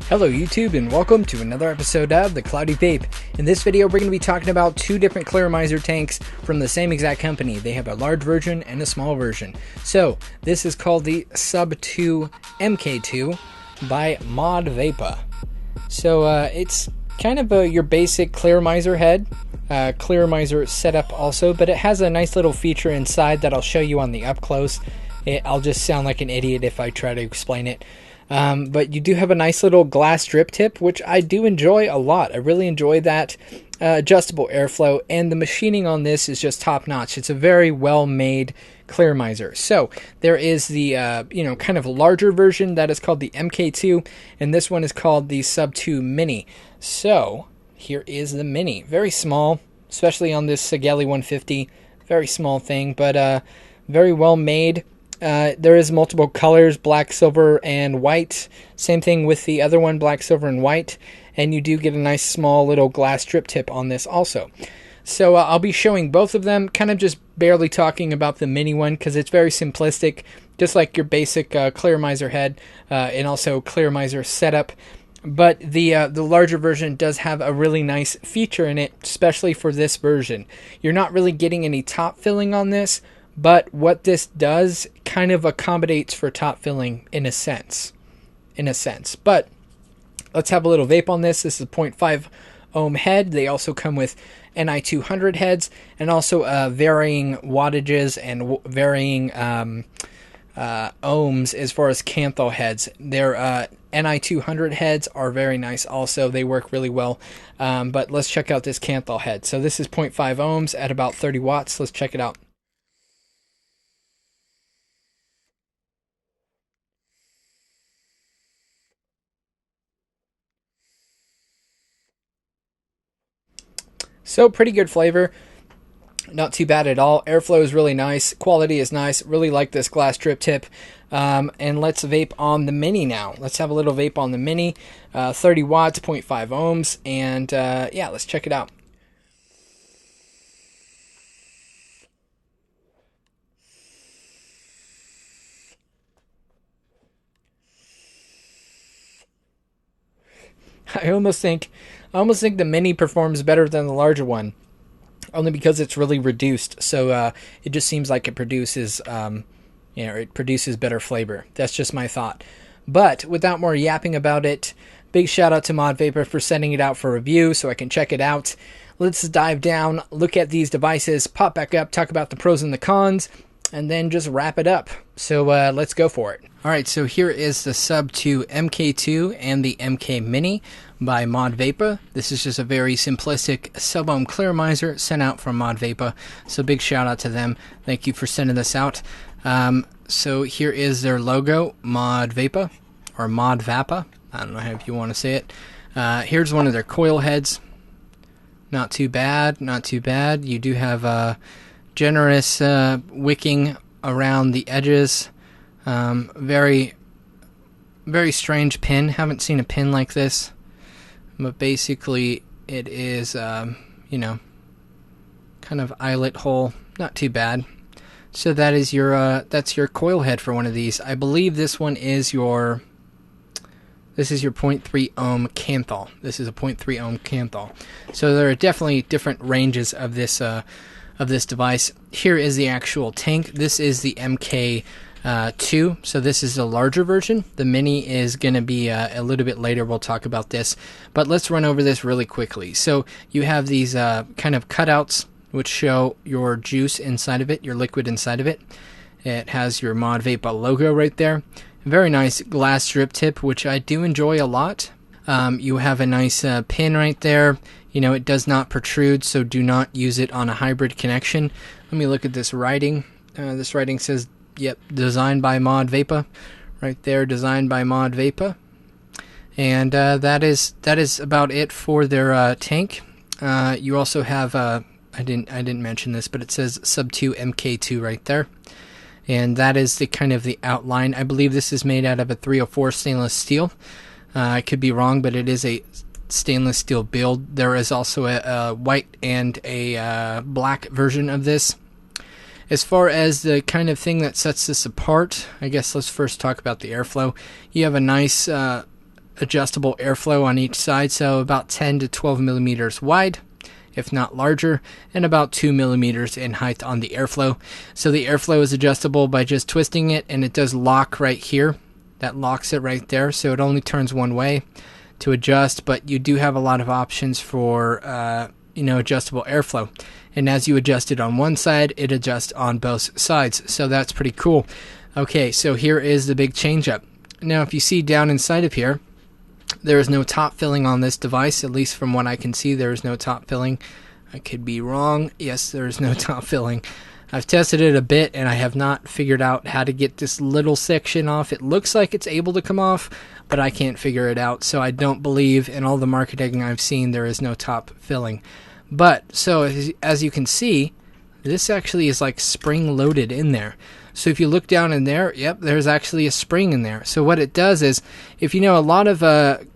Hello YouTube and welcome to another episode of The Cloudy Vape. In this video we're going to be talking about two different Clearmiser tanks from the same exact company. They have a large version and a small version. So this is called the Sub2 MKII by Modvapa. So it's kind of your basic Clearmiser head, Clearmiser setup also, but it has a nice little feature inside that I'll show you on the up close. I'll just sound like an idiot if I try to explain it. But you do have a nice little glass drip tip, which I do enjoy a lot. I really enjoy that adjustable airflow, and the machining on this is just top notch. It's a very well made Clearmiser. So there is the kind of larger version that is called the MKII, and this one is called the Sub2 Mini. So here is the Mini, very small, especially on this Sigelei 150. Very small thing, but very well made. There is multiple colors, black, silver, and white. Same thing with the other one, black, silver, and white. And you do get a nice small little glass strip tip on this also. So I'll be showing both of them, kind of just barely talking about the mini one because it's very simplistic, just like your basic Clearmiser head and also Clearmiser setup. But the larger version does have a really nice feature in it, especially for this version. You're not really getting any top filling on this, but what this does kind of accommodates for top filling in a sense. But let's have a little vape on this. This is a 0.5 ohm head. They also come with Ni 200 heads and also varying wattages and varying ohms as far as Canthal heads. Their Ni 200 heads are very nice also. They work really well. But let's check out this Canthal head. So this is 0.5 ohms at about 30 watts. Let's check it out. So pretty good flavor, not too bad at all. Airflow is really nice, quality is nice, really like this glass drip tip. And let's vape on the Mini now. Let's have a little vape on the Mini, 30 watts, 0.5 ohms, and yeah, let's check it out. I almost think the Mini performs better than the larger one, only because it's really reduced. So it just seems like it produces, it produces better flavor. That's just my thought. But without more yapping about it, big shout out to Modvapa for sending it out for review so I can check it out. Let's dive down, look at these devices, pop back up, talk about the pros and the cons, and then just wrap it up. So let's go for it. Alright, so here is the Sub2 MKII and the MK Mini by Modvapa. This is just a very simplistic sub-ohm Clearmiser sent out from Modvapa. So big shout out to them. Thank you for sending this out. So here is their logo, Modvapa, or Modvapa. I don't know how you want to say it. Here's one of their coil heads. Not too bad, not too bad. You do have generous wicking around the edges. Very strange pin. Haven't seen a pin like this. But basically it is, kind of eyelet hole. Not too bad. So that is your, that's your coil head for one of these. I believe this one is your, this is your 0.3 ohm Canthal. This is a 0.3 ohm Canthal. So there are definitely different ranges of this device. Here is the actual tank. This is the MK2, so this is the larger version. The Mini is going to be a little bit later. We'll talk about this, but let's run over this really quickly. So you have these kind of cutouts which show your juice inside of it, your liquid inside of it. It has your Modvapa logo right there. Very nice glass strip tip, which I do enjoy a lot. You have a nice pin right there. It does not protrude, so do not use it on a hybrid connection. Let me look at this writing. This writing says, yep, designed by Modvapa. Right there, designed by Modvapa. And that is about it for their tank. You also have, I didn't mention this, but it says Sub2 MKII right there. And that is the kind of the outline. I believe this is made out of a 304 stainless steel. I could be wrong, but it is a stainless steel build. There is also a white and a black version of this. As far as the kind of thing that sets this apart, I guess let's first talk about the airflow. You have a nice adjustable airflow on each side, so about 10 to 12 millimeters wide, if not larger, and about 2 millimeters in height on the airflow. So the airflow is adjustable by just twisting it, and it does lock right here. That locks it right there, so it only turns one way to adjust, but you do have a lot of options for adjustable airflow. And as you adjust it on one side, it adjusts on both sides, so that's pretty cool. Okay, so here is the big change up. Now if you see down inside of here, there is no top filling on this device, at least from what I can see. There is no top filling. I could be wrong. Yes, there is no top filling. I've tested it a bit and I have not figured out how to get this little section off. It looks like it's able to come off, but I can't figure it out. So I don't believe in all the marketing I've seen there is no top filling. But so as you can see, this actually is like spring loaded in there. So if you look down in there, yep, there's actually a spring in there. So what it does is, if you know a lot of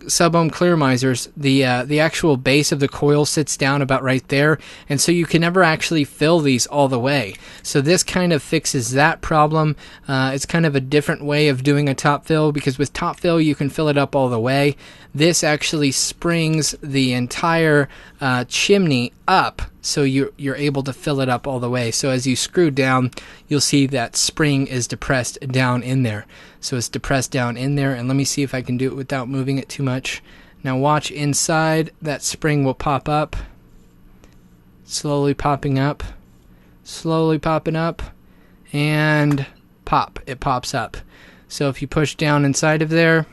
sub-ohm clearimizers, the actual base of the coil sits down about right there, and so you can never actually fill these all the way. So this kind of fixes that problem. It's kind of a different way of doing a top fill, because with top fill you can fill it up all the way. This actually springs the entire chimney up, so you're able to fill it up all the way. So as you screw down, you'll see that spring is depressed down in there. So it's depressed down in there, and let me see if I can do it without moving it too much. Now watch inside, that spring will pop up, slowly popping up, slowly popping up, and pop, it pops up. So if you push down inside of there,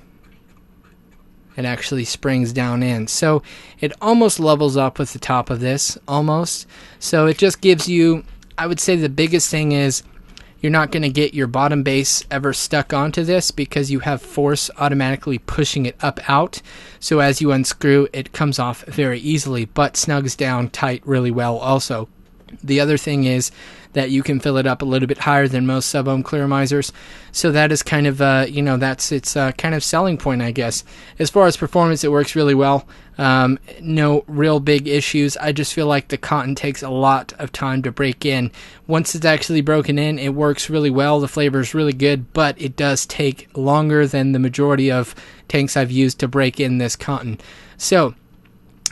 it actually springs down in. So it almost levels up with the top of this, almost. So it just gives you, I would say the biggest thing is you're not going to get your bottom base ever stuck onto this, because you have force automatically pushing it up out. So as you unscrew, it comes off very easily, but snugs down tight really well also. The other thing is that you can fill it up a little bit higher than most sub-ohm clearimizers. So that is kind of, that's its kind of selling point, I guess. As far as performance, it works really well. No real big issues. I just feel like the cotton takes a lot of time to break in. Once it's actually broken in, it works really well. The flavor is really good, but it does take longer than the majority of tanks I've used to break in this cotton. So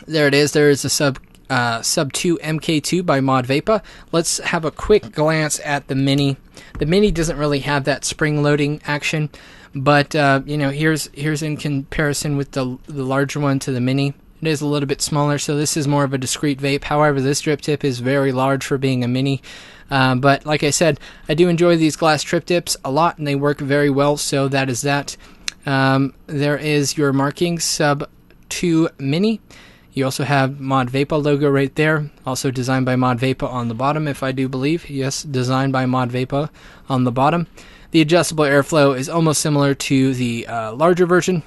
there it is. There is a Sub2 MKII by Modvapa. Let's have a quick glance at the Mini. The Mini doesn't really have that spring loading action, but here's in comparison with the larger one to the Mini. It is a little bit smaller, so this is more of a discrete vape. However, this drip tip is very large for being a Mini. But like I said, I do enjoy these glass trip tips a lot, and they work very well, so that is that. There is your marking, Sub2 Mini. You also have Modvapa logo right there, also designed by Modvapa on the bottom, if I do believe. Yes, designed by Modvapa on the bottom. The adjustable airflow is almost similar to the larger version.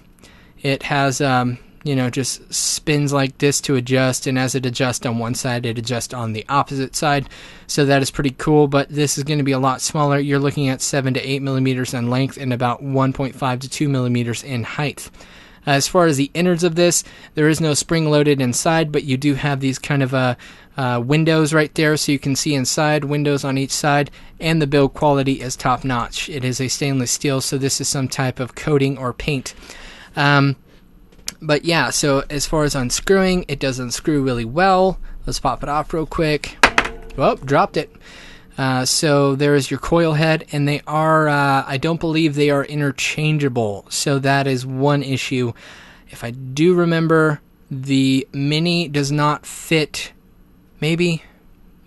It has, just spins like this to adjust, and as it adjusts on one side, it adjusts on the opposite side. So that is pretty cool, but this is going to be a lot smaller. You're looking at 7 to 8 millimeters in length and about 1.5 to 2 millimeters in height. As far as the innards of this, there is no spring loaded inside, but you do have these kind of windows right there, so you can see inside, windows on each side, and the build quality is top notch. It is a stainless steel, so this is some type of coating or paint. But yeah, so as far as unscrewing, it does unscrew really well. Let's pop it off real quick. Oh, dropped it. So there is your coil head, and they are, I don't believe they are interchangeable, so that is one issue. If I do remember, the Mini does not fit, maybe,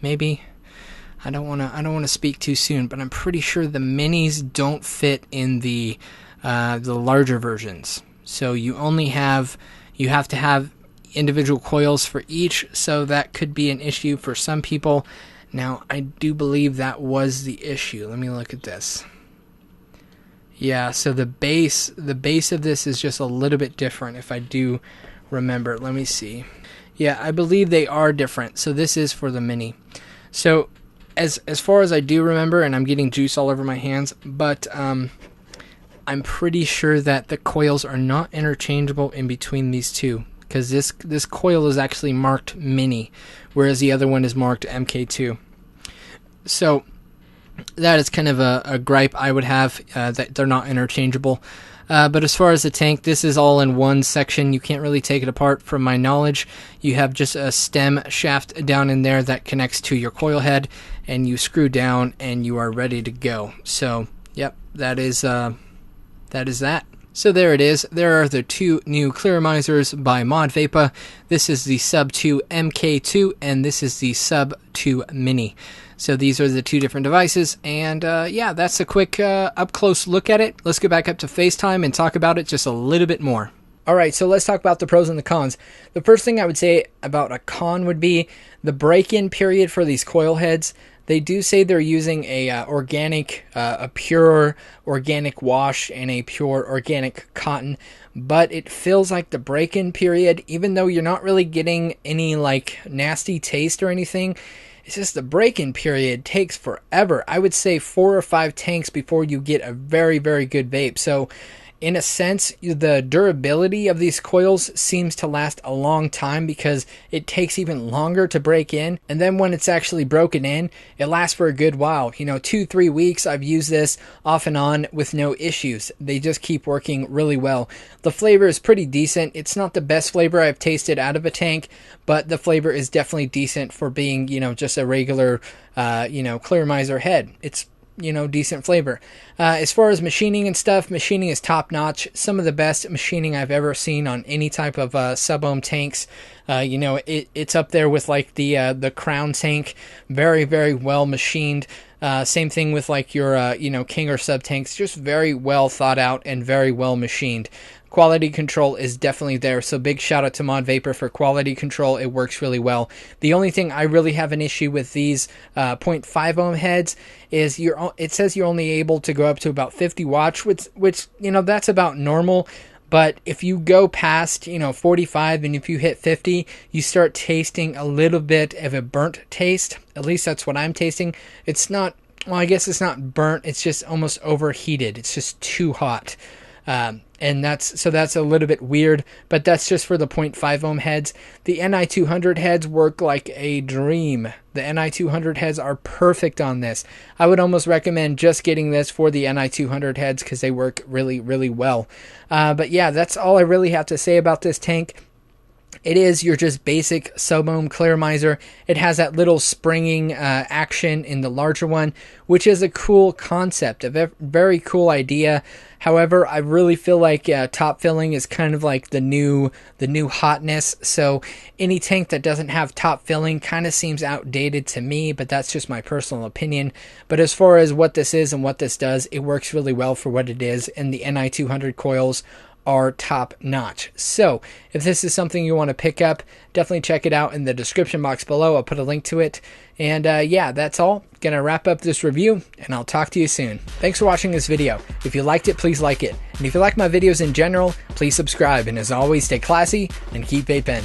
I don't want to speak too soon, but I'm pretty sure the Minis don't fit in the larger versions. So you have to have individual coils for each, so that could be an issue for some people. Now, I do believe that was the issue. Let me look at this. Yeah, so the base of this is just a little bit different, if I do remember. Let me see. Yeah, I believe they are different. So this is for the Mini. So as far as I do remember, and I'm getting juice all over my hands, but I'm pretty sure that the coils are not interchangeable in between these two, because this coil is actually marked Mini, whereas the other one is marked MKII. So that is kind of a gripe I would have, that they're not interchangeable. But as far as the tank, this is all in one section. You can't really take it apart from my knowledge. You have just a stem shaft down in there that connects to your coil head, and you screw down and you are ready to go. So, yep, that is that. So there it is. There are the two new clearimizers by Modvapa. This is the Sub2 MKII, and this is the Sub2 Mini. So these are the two different devices, and yeah, that's a quick up-close look at it. Let's go back up to FaceTime and talk about it just a little bit more. Alright, so let's talk about the pros and the cons. The first thing I would say about a con would be the break-in period for these coil heads. They do say they're using a pure organic wash and a pure organic cotton, but it feels like the break-in period, even though you're not really getting any like nasty taste or anything, it's just the break-in period takes forever. I would say 4 or 5 tanks before you get a very, very good vape. So in a sense, the durability of these coils seems to last a long time because it takes even longer to break in. And then when it's actually broken in, it lasts for a good while. 2-3 weeks I've used this off and on with no issues. They just keep working really well. The flavor is pretty decent. It's not the best flavor I've tasted out of a tank, but the flavor is definitely decent for being, just a regular, clearmizer head. It's decent flavor. As far as machining and stuff, machining is top notch. Some of the best machining I've ever seen on any type of sub-ohm tanks. It's up there with like the Crown tank. Very, very well machined. Same thing with like your King or sub tanks. Just very well thought out and very well machined. Quality control is definitely there, so big shout out to Modvapa for quality control. It works really well. The only thing I really have an issue with these 0.5 ohm heads is it says you're only able to go up to about 50 watts, which that's about normal. But if you go past 45 and if you hit 50, you start tasting a little bit of a burnt taste. At least that's what I'm tasting. It's not, well, I guess it's not burnt. It's just almost overheated. It's just too hot. And that's a little bit weird, but that's just for the 0.5 ohm heads. The NI200 heads work like a dream. The NI200 heads are perfect on this. I would almost recommend just getting this for the NI200 heads because they work really, really well. But yeah, that's all I really have to say about this tank. It is your just basic sub-ohm clearmizer. It has that little springing action in the larger one, which is a cool concept, a very cool idea. However, I really feel like top filling is kind of like the new hotness. So any tank that doesn't have top filling kind of seems outdated to me, but that's just my personal opinion. But as far as what this is and what this does, it works really well for what it is, and the NI200 coils are top notch. So if this is something you want to pick up, definitely check it out in the description box below. I'll put a link to it. And yeah, that's all. Gonna wrap up this review, and I'll talk to you soon. Thanks for watching this video. If you liked it, please like it. And if you like my videos in general, please subscribe. And as always, stay classy and keep vaping.